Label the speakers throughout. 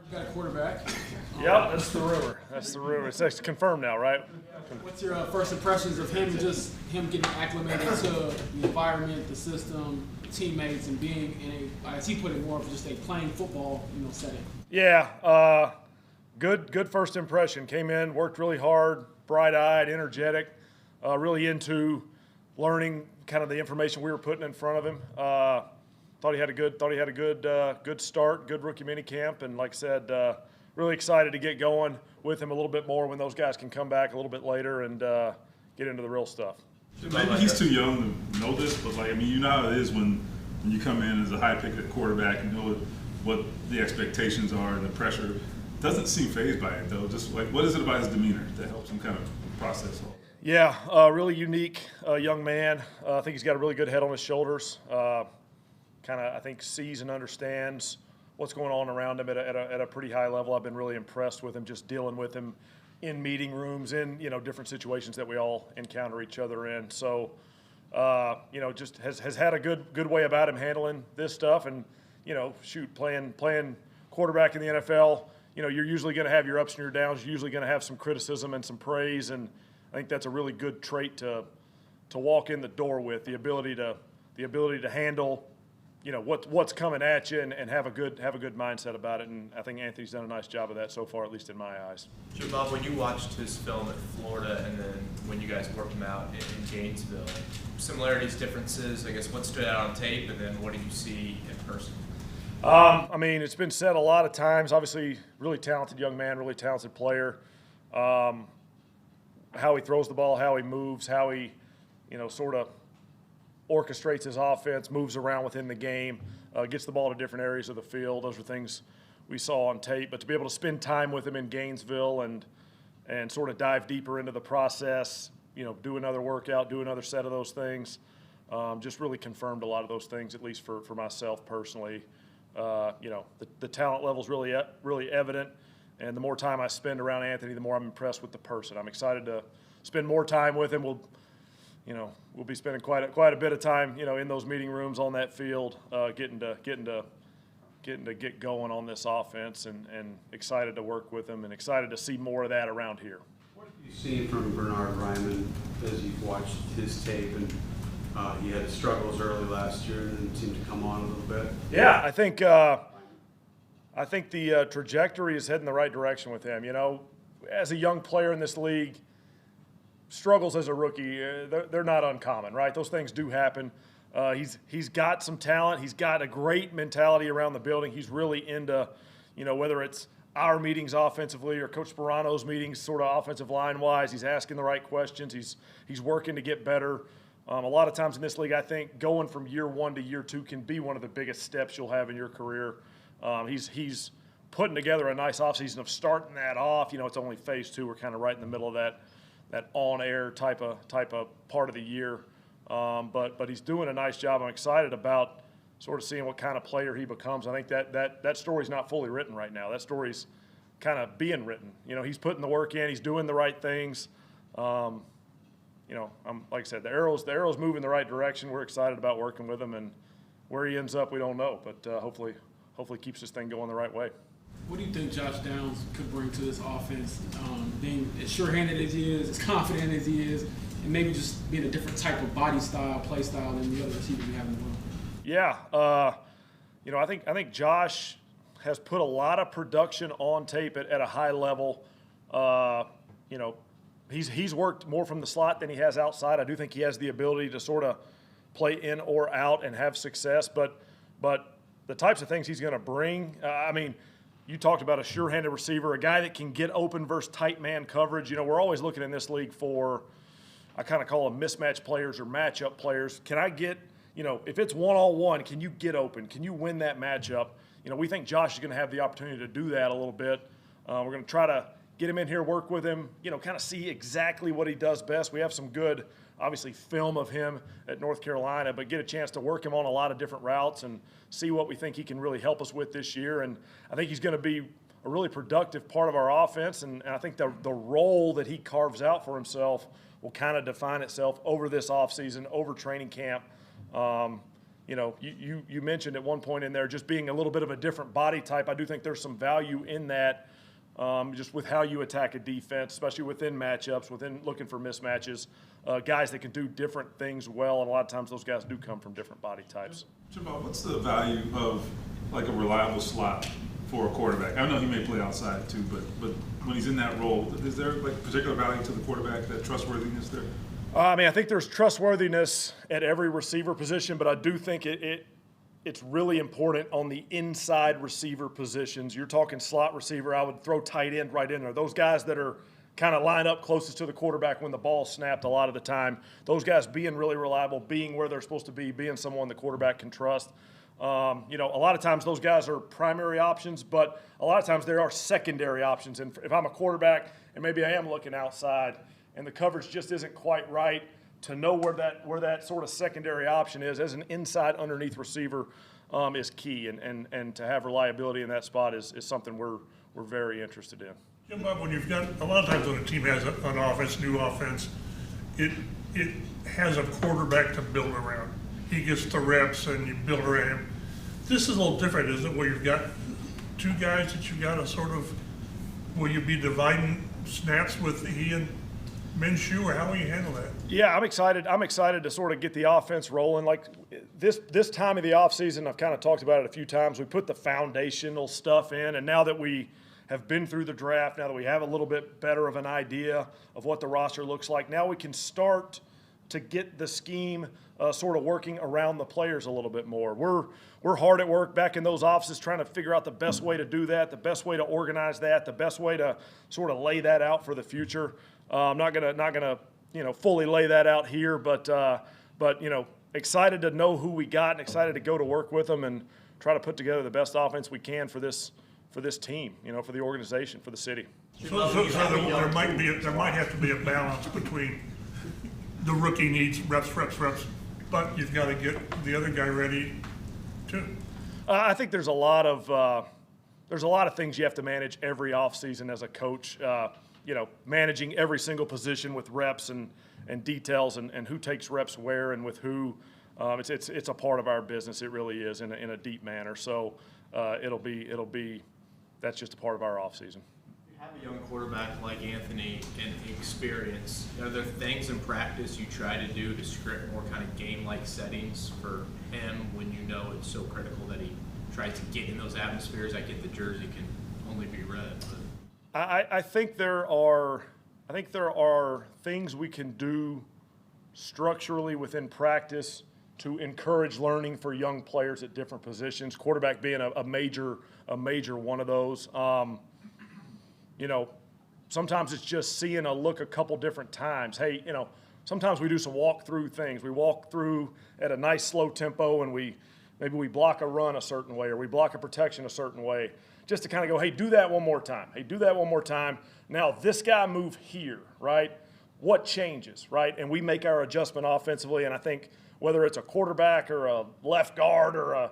Speaker 1: You got a quarterback.
Speaker 2: Yep, that's the rumor. That's the rumor. It's actually confirmed now, right?
Speaker 1: What's your first impressions of him and just him getting acclimated to the environment, the system, teammates, and being in a, as he put it, more of just a playing football, setting?
Speaker 2: Yeah, good first impression. Came in, worked really hard, bright-eyed, energetic, really into learning kind of the information we were putting in front of him. Thought he had a good start, good rookie minicamp, and like I said, really excited to get going with him a little bit more when those guys can come back a little bit later and get into the real stuff.
Speaker 3: Maybe he's too young to know this, but you know how it is when you come in as a high pick at quarterback and know what the expectations are and the pressure. Doesn't seem fazed by it though. Just what is it about his demeanor that helps him kind of process all?
Speaker 2: Yeah, really unique young man. I think he's got a really good head on his shoulders. Kind of, I think, sees and understands what's going on around him at a pretty high level. I've been really impressed with him, just dealing with him in meeting rooms, in different situations that we all encounter each other in. So, just has had a good way about him handling this stuff. And playing quarterback in the NFL, you're usually going to have your ups and your downs. You're usually going to have some criticism and some praise, and I think that's a really good trait to walk in the door with, the ability to handle what's coming at you and have a good mindset about it. And I think Anthony's done a nice job of that so far, at least in my eyes.
Speaker 4: Sure, Bob, when you watched his film at Florida and then when you guys worked him out in Gainesville, similarities, differences, I guess what stood out on tape, and then what did you see in person?
Speaker 2: It's been said a lot of times, obviously really talented young man, really talented player. How he throws the ball, how he moves, how he, sort of orchestrates his offense, moves around within the game, gets the ball to different areas of the field. Those are things we saw on tape. But to be able to spend time with him in Gainesville and sort of dive deeper into the process, do another workout, do another set of those things, just really confirmed a lot of those things, at least for myself personally. The talent level is really evident. And the more time I spend around Anthony, the more I'm impressed with the person. I'm excited to spend more time with him. We'll be spending quite a bit of time, in those meeting rooms on that field, getting to get going on this offense, and excited to work with him and excited to see more of that around here.
Speaker 5: What have you seen from Bernhard Ryman as you've watched his tape? And he had struggles early last year and then seemed to come on a little bit.
Speaker 2: Yeah, I think the trajectory is heading the right direction with him. As a young player in this league, struggles as a rookie, they're not uncommon, right? Those things do happen. He's got some talent. He's got a great mentality around the building. He's really into, whether it's our meetings offensively or Coach Sperano's meetings, sort of offensive line-wise, he's asking the right questions. He's working to get better. A lot of times in this league, I think going from year one to year two can be one of the biggest steps you'll have in your career. He's putting together a nice offseason of starting that off. It's only phase two. We're kind of right in the middle of that on-air type of part of the year. But he's doing a nice job. I'm excited about sort of seeing what kind of player he becomes. I think that story's not fully written right now. That story's kind of being written. He's putting the work in. He's doing the right things. Like I said, the arrow's moving the right direction. We're excited about working with him, and where he ends up, we don't know. But hopefully keeps this thing going the right way.
Speaker 1: What do you think Josh Downs could bring to this offense, being as sure-handed as he is, as confident as he is, and maybe just being a different type of body style, play style than the other receivers we have in the room?
Speaker 2: Yeah, I think Josh has put a lot of production on tape at a high level. He's worked more from the slot than he has outside. I do think he has the ability to sort of play in or out and have success, but the types of things he's going to bring, you talked about a sure-handed receiver, a guy that can get open versus tight man coverage. We're always looking in this league for, I kind of call them mismatch players or matchup players. Can I get, if it's one-on-one, can you get open? Can you win that matchup? We think Josh is going to have the opportunity to do that a little bit. We're going to try to get him in here, work with him, kind of see exactly what he does best. We have some good, obviously, film of him at North Carolina, but get a chance to work him on a lot of different routes and see what we think he can really help us with this year. And I think he's going to be a really productive part of our offense, and I think the role that he carves out for himself will kind of define itself over this offseason, over training camp. you mentioned at one point in there just being a little bit of a different body type. I do think there's some value in that, just with how you attack a defense, especially within matchups, within looking for mismatches. Guys that can do different things well, and a lot of times those guys do come from different body types.
Speaker 3: Jamal, what's the value of like a reliable slot for a quarterback? I know he may play outside too, but when he's in that role, is there like particular value to the quarterback, that trustworthiness there?
Speaker 2: I think there's trustworthiness at every receiver position, but I do think it's really important on the inside receiver positions. You're talking slot receiver, I would throw tight end right in there. Those guys that are kind of line up closest to the quarterback when the ball's snapped a lot of the time, those guys being really reliable, being where they're supposed to be, being someone the quarterback can trust. A lot of times those guys are primary options, but a lot of times there are secondary options. And if I'm a quarterback and maybe I am looking outside and the coverage just isn't quite right, to know where that sort of secondary option is as an inside underneath receiver is key. And to have reliability in that spot is something we're very interested in.
Speaker 6: Jim Bob, when you've got a lot of times when a team has an offense, new offense, it has a quarterback to build around. He gets the reps and you build around him. This is a little different, isn't it? Where you've got two guys that you got to sort of, will you be dividing snaps with he and Minshew, or how will you handle that?
Speaker 2: Yeah, I'm excited. I'm excited to sort of get the offense rolling. Like this time of the offseason, I've kind of talked about it a few times. We put the foundational stuff in, and now that we have been through the draft, now that we have a little bit better of an idea of what the roster looks like, now we can start to get the scheme sort of working around the players a little bit more. We're hard at work back in those offices trying to figure out the best way to do that, the best way to organize that, the best way to sort of lay that out for the future. I'm not gonna fully lay that out here, but excited to know who we got and excited to go to work with them and try to put together the best offense we can for this team, for the organization, for the city.
Speaker 6: So there might have to be a balance between the rookie needs reps, but you've got to get the other guy ready too.
Speaker 2: I think there's a lot of things you have to manage every offseason as a coach. Managing every single position with reps and details and who takes reps where and with who. It's a part of our business. It really is in a deep manner. So that's just a part of our offseason.
Speaker 4: You have a young quarterback like Anthony and experience. Are there things in practice you try to do to script more kind of game-like settings for him when you know it's so critical that he tries to get in those atmospheres? I get the jersey can only be red, but
Speaker 2: I think there are things we can do structurally within practice to encourage learning for young players at different positions. Quarterback being a major one of those. Sometimes it's just seeing a look a couple different times. Hey, sometimes we do some walk-through things. We walk through at a nice slow tempo and maybe we block a run a certain way or we block a protection a certain way. Just to kind of go, hey, do that one more time. Hey, do that one more time. Now this guy move here, right? What changes, right? And we make our adjustment offensively. And I think whether it's a quarterback or a left guard or a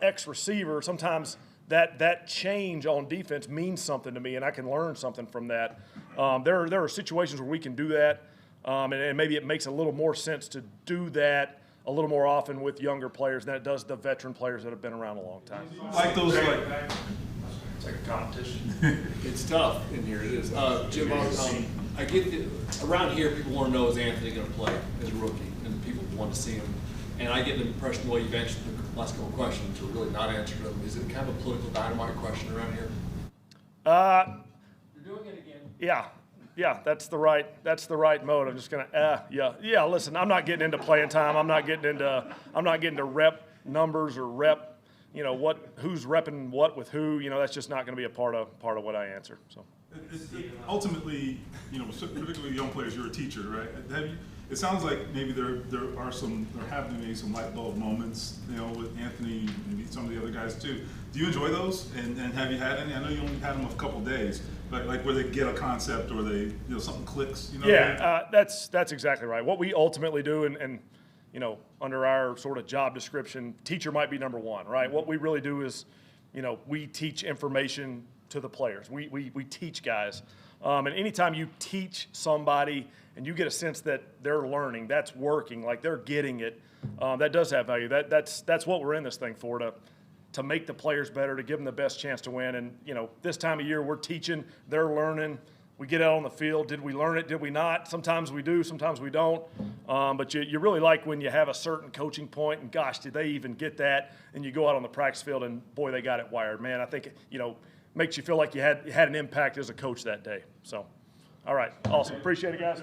Speaker 2: X receiver, sometimes that change on defense means something to me, and I can learn something from that. There are situations where we can do that, and maybe it makes a little more sense to do that a little more often with younger players than it does the veteran players that have been around a long time.
Speaker 3: Like those,
Speaker 7: It's like a competition. It's tough in here. It is. Jim, I get around here, people want to know, is Anthony going to play as a rookie, and people want to see him. And I get the impression the way you've answered the last couple of questions, or really not answered them. Is it kind of a political dynamite question around here?
Speaker 1: You're doing it again.
Speaker 2: Yeah, that's the right mode. I'm just gonna yeah. Listen, I'm not getting into playing time. I'm not getting into rep numbers or rep. Who's repping what with who. That's just not going to be a part of what I answer. So.
Speaker 3: Ultimately, particularly young players, you're a teacher, right? It sounds like maybe there have been maybe some light bulb moments, with Anthony, maybe some of the other guys too. Do you enjoy those? And have you had any? I know you only had them a couple days, but like where they get a concept or they, something clicks.
Speaker 2: Yeah, that's exactly right. What we ultimately do, and under our sort of job description, teacher might be number one, right? What we really do is, we teach information to the players. We teach guys. And anytime you teach somebody and you get a sense that they're learning, that's working, like they're getting it, that does have value. That's what we're in this thing for, to make the players better, to give them the best chance to win. And, this time of year we're teaching, they're learning. We get out on the field. Did we learn it? Did we not? Sometimes we do, sometimes we don't. But you really like when you have a certain coaching point, and gosh, did they even get that? And you go out on the practice field, and boy, they got it wired. Man, I think, makes you feel like you had an impact as a coach that day. So, all right, awesome. Appreciate it, guys.